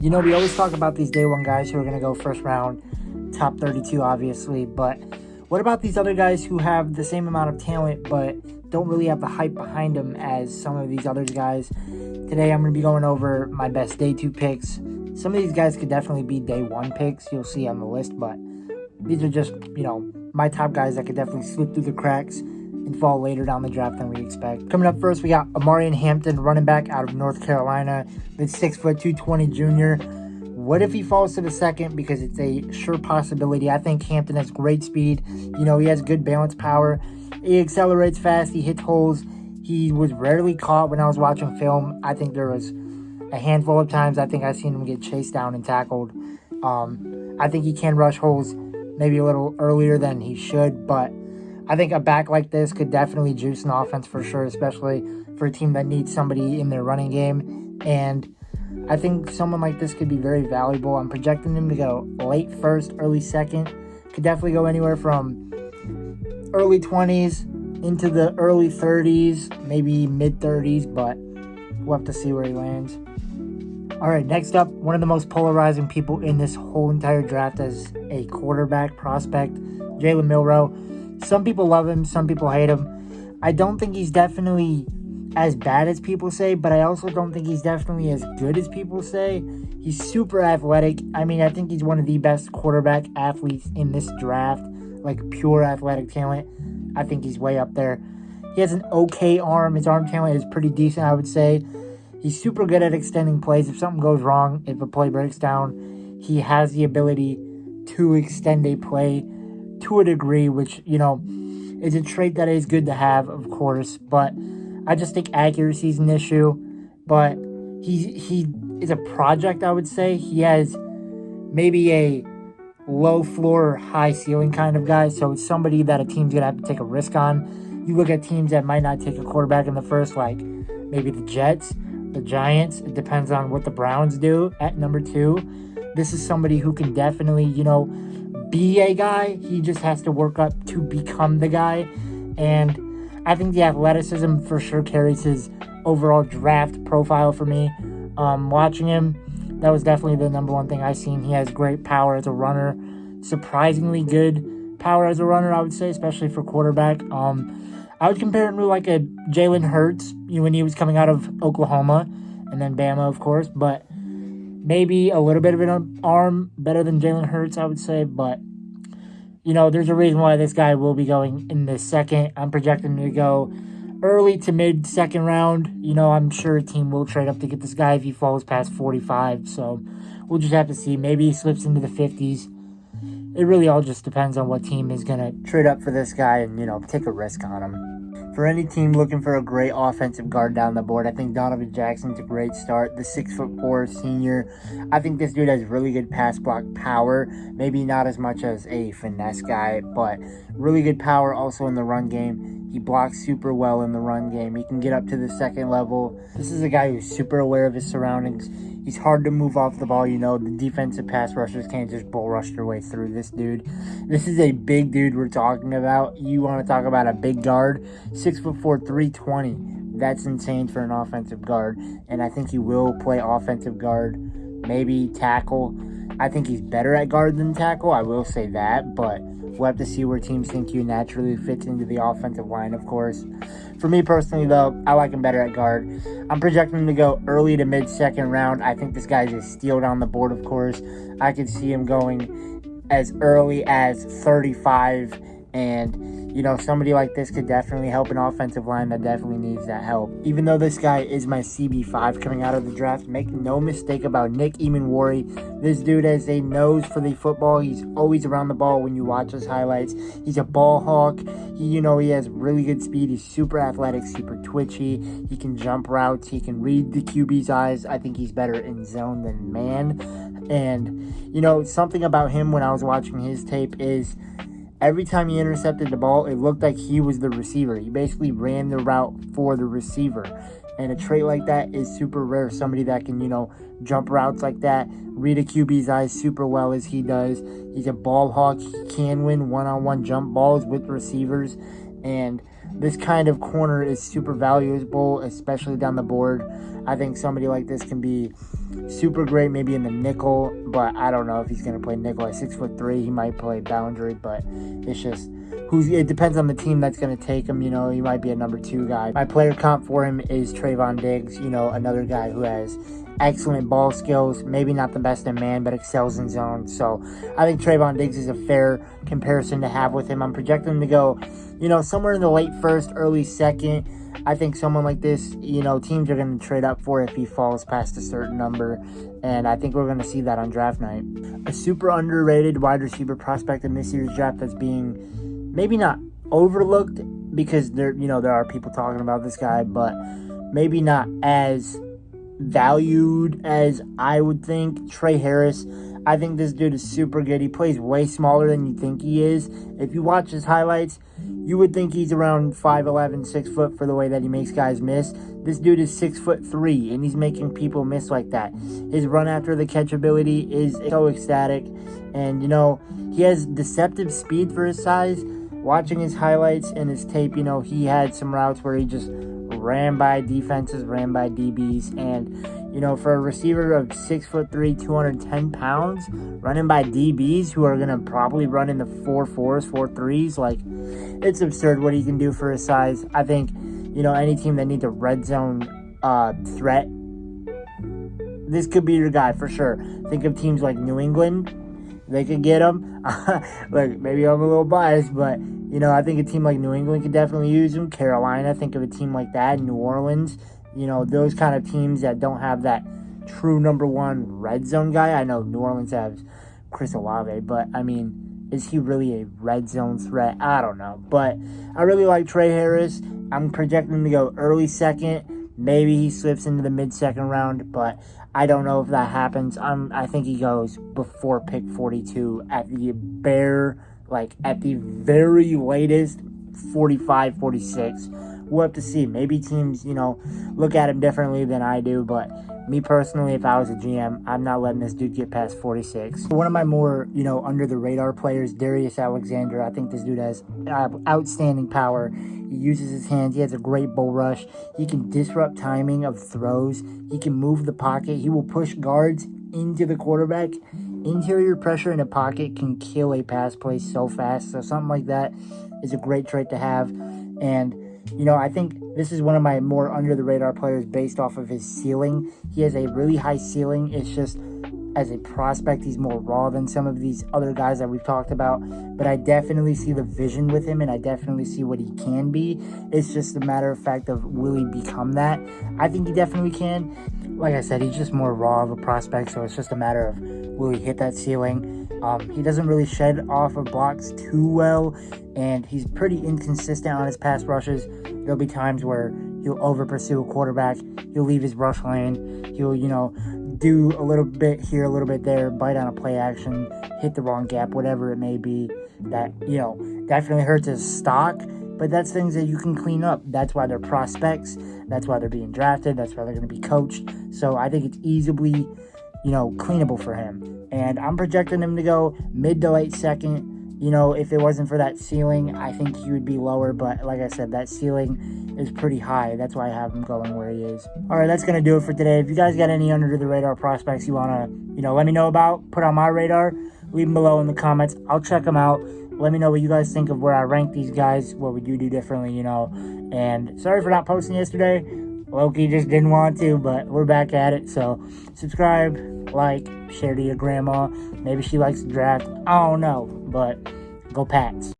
We always talk about these day one guys who are going to go first round, top 32, obviously. But what about these other guys who have the same amount of talent but don't really have the hype behind them as some of these other guys? Today, I'm going to be going over my best day two picks. Some of these guys could definitely be day one picks. You'll see on the list, but these are just, my top guys that could definitely slip through the cracks and fall later down the draft than we expect. Coming up first, we got Amarian Hampton, running back out of North Carolina, the 6', 220 junior. What if he falls to the second? Because it's a sure possibility. I think Hampton has great speed. He has good balance power. He accelerates fast. He hits holes. He was rarely caught when I was watching film. I think there was a handful of times I think I've seen him get chased down and tackled. I think he can rush holes maybe a little earlier than he should, but I think a back like this could definitely juice an offense for sure, especially for a team that needs somebody in their running game. And I think someone like this could be very valuable. I'm projecting him to go late first, early second. Could definitely go anywhere from early 20s into the early 30s, maybe mid 30s, but we'll have to see where he lands. All right, next up, one of the most polarizing people in this whole entire draft as a quarterback prospect, Jalen Milroe. Some people love him, some people hate him. I don't think he's definitely as bad as people say, but I also don't think he's definitely as good as people say. He's super athletic. I think he's one of the best quarterback athletes in this draft, like pure athletic talent. I think he's way up there. He has an okay arm. His arm talent is pretty decent, I would say. He's super good at extending plays. If something goes wrong, if a play breaks down, he has the ability to extend a play to a degree, which, is a trait that is good to have, of course. But I just think accuracy is an issue. But he is a project, I would say. He has maybe a low floor, high ceiling kind of guy. So it's somebody that a team's going to have to take a risk on. You look at teams that might not take a quarterback in the first, like maybe the Jets, the Giants. It depends on what the Browns do at number 2. This is somebody who can definitely, be a guy. He just has to work up to become the guy. And I think the athleticism for sure carries his overall draft profile for me. Watching him, that was definitely the number one thing I seen. He has great power as a runner. Surprisingly good power as a runner, I would say, especially for quarterback. I would compare him to like a Jalen Hurts when he was coming out of Oklahoma and then Bama, of course. But maybe a little bit of an arm better than Jalen Hurts, I would say. But, there's a reason why this guy will be going in the second. I'm projecting him to go early to mid second round. I'm sure a team will trade up to get this guy if he falls past 45. So we'll just have to see. Maybe he slips into the 50s. It really all just depends on what team is going to trade up for this guy and, take a risk on him. For any team looking for a great offensive guard down the board, I think Donovan Jackson's a great start. The 6'4" senior. I think this dude has really good pass block power. Maybe not as much as a finesse guy, but really good power also in the run game. He blocks super well in the run game. He can get up to the second level. This is a guy who's super aware of his surroundings. He's hard to move off the ball. The defensive pass rushers can't just bull rush their way through this dude. This is a big dude we're talking about. You want to talk about a big guard? 6'4", 320. That's insane for an offensive guard. And I think he will play offensive guard, maybe tackle. I think he's better at guard than tackle. I will say that, but we'll have to see where teams think he naturally fits into the offensive line, of course. For me personally, though, I like him better at guard. I'm projecting him to go early to mid-second round. I think this guy's a steal down the board, of course. I could see him going as early as 35. And, somebody like this could definitely help an offensive line that definitely needs that help. Even though this guy is my CB5 coming out of the draft, make no mistake about Nick Emanwari. This dude has a nose for the football. He's always around the ball when you watch his highlights. He's a ball hawk. He has really good speed. He's super athletic, super twitchy. He can jump routes. He can read the QB's eyes. I think he's better in zone than man. And, something about him when I was watching his tape is every time he intercepted the ball, it looked like he was the receiver. He basically ran the route for the receiver. And a trait like that is super rare. Somebody that can, jump routes like that, read a QB's eyes super well as he does. He's a ball hawk. He can win one-on-one jump balls with receivers. And this kind of corner is super valuable, especially down the board. I think somebody like this can be super great maybe in the nickel, but I don't know if he's going to play nickel at 6'3". He might play boundary, but it's just it depends on the team that's going to take him. He might be a number 2 guy. My player comp for him is Trayvon Diggs, another guy who has excellent ball skills, maybe not the best in man, but excels in zone. So I think Trayvon Diggs is a fair comparison to have with him. I'm projecting him to go, somewhere in the late first, early second. I think someone like this, teams are going to trade up for if he falls past a certain number, and I think we're going to see that on draft night. A super underrated wide receiver prospect in this year's draft that's being maybe not overlooked because there are people talking about this guy, but maybe not as valued as I would think. Trey Harris. I think this dude is super good. He plays way smaller than you think he is. If you watch his highlights, you would think he's around 5'11", 6 foot for the way that he makes guys miss. This dude is 6'3", and he's making people miss like that. His run after the catch ability is so ecstatic, and he has deceptive speed for his size. Watching his highlights and his tape, he had some routes where he just ran by defenses, ran by DBs, and for a receiver of 6'3", 210 pounds, running by DBs who are gonna probably run in the 4.4s, 4.3s, like, it's absurd what he can do for his size. I think any team that needs a red zone threat, this could be your guy for sure. Think of teams like New England. They could get him. Look, maybe I'm a little biased, but I think a team like New England could definitely use him. Carolina, think of a team like that. New Orleans, those kind of teams that don't have that true number 1 red zone guy. I know New Orleans has Chris Olave, but is he really a red zone threat? I don't know, but I really like Trey Harris. I'm projecting him to go early second. Maybe he slips into the mid-second round, but I don't know if that happens. I think he goes before pick 42 at the very latest 45, 46. We'll have to see. Maybe teams, look at him differently than I do, but me personally, if I was a GM, I'm not letting this dude get past 46. One of my more, under the radar players, Darius Alexander. I think this dude has outstanding power. He uses his hands. He has a great bull rush. He can disrupt timing of throws. He can move the pocket. He will push guards into the quarterback. Interior pressure in a pocket can kill a pass play so fast. So something like that is a great trait to have. And I think this is one of my more under-the-radar players based off of his ceiling. He has a really high ceiling. It's just, as a prospect, he's more raw than some of these other guys that we've talked about. But I definitely see the vision with him, and I definitely see what he can be. It's just a matter of fact of, will he become that? I think he definitely can. Like I said, he's just more raw of a prospect, so it's just a matter of, will he hit that ceiling? He doesn't really shed off of blocks too well, and he's pretty inconsistent on his pass rushes. There'll be times where he'll over-pursue a quarterback. He'll leave his rush lane. He'll, do a little bit here, a little bit there, bite on a play action, hit the wrong gap, whatever it may be. That, definitely hurts his stock, but that's things that you can clean up. That's why they're prospects. That's why they're being drafted. That's why they're going to be coached. So I think it's easily, cleanable for him. And I'm projecting him to go mid to late second. If it wasn't for that ceiling, I think he would be lower. But like I said, that ceiling is pretty high. That's why I have him going where he is. All right, that's going to do it for today. If you guys got any under-the-radar prospects you want to, let me know about, put on my radar, leave them below in the comments. I'll check them out. Let me know what you guys think of where I rank these guys, what would you do differently, And sorry for not posting yesterday. Loki just didn't want to, but we're back at it. So subscribe, like, share to your grandma. Maybe she likes the draft. I don't know, but go Pats.